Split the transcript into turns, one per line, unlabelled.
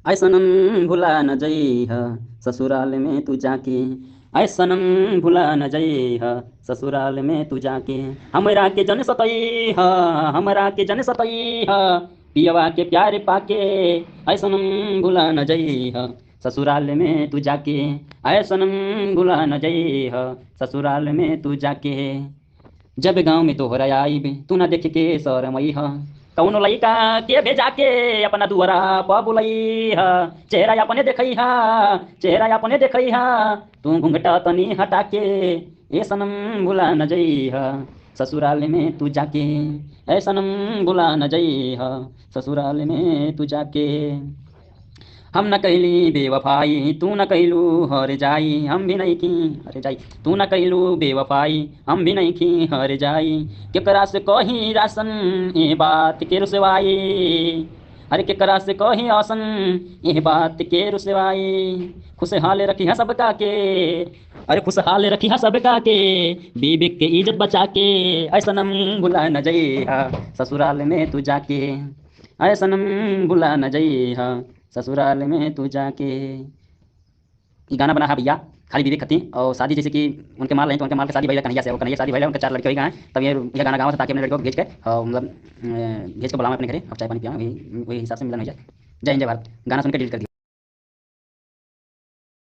आय सनम भुला न जइह ससुराल में तू जाके। आय सनम भुला न जइह ससुराल में तू जाके। हमरा के जन सतइह, हमरा के जन सतइह, पियवा के प्यार पाके। आय सनम भुला न जइह ससुराल में तू जाके। आय सनम भुला न जइह ससुराल में तू जाके। जब गाँव में तोहरा आईब तू ना देख के शरमइह। कौनो लइका के भेजा के अपना दुआरा प बुलइह। चेहरा अपने देखइहा, चेहरा अपने देखइहा, तू घूंघटा तनी हटा के। ए सनम भुला न जइह ससुराल में तू जाके। ए सनम भुला न जइह ससुराल में तू जाके। हम न कैली बेवफाई तू न कैलू हर जाई, हम भी नहीं की हर जाई। तू न कैलू बेवफाई हम भी नहीं की हर जाई। केकरा से कही रासन ये बात के रुसवाई। अरे केकरा से कही आसन ये बात के रुसवाई। खुशहाल रखी है सबका के, अरे खुशहाल रखी है सबका के, बीबी के इज्जत बचा के। ऐ सनम भुला न जइहा ससुराल में तू जाके। ऐ सनम भुला न जइहा ससुराल में तू जाके। ये गाना बना है भैया खाली बीवी खातिर, और शादी जैसे कि उनके माल रहे तो उनके माल के शादी भैया कन्हैया से, और कन्हैया शादी भैया उनके 4 लड़के वही गए हैं। तब ये गाना गाँव से ताकि अपने लड़कों को भेज के और मतलब भेज के बुलाऊँ अपने घरे, अब चाय पानी पिया वही वही हिसाब से मिलन हो जाए। जय हिंद जय भारत। गाना सुन के डिलीट कर दिया।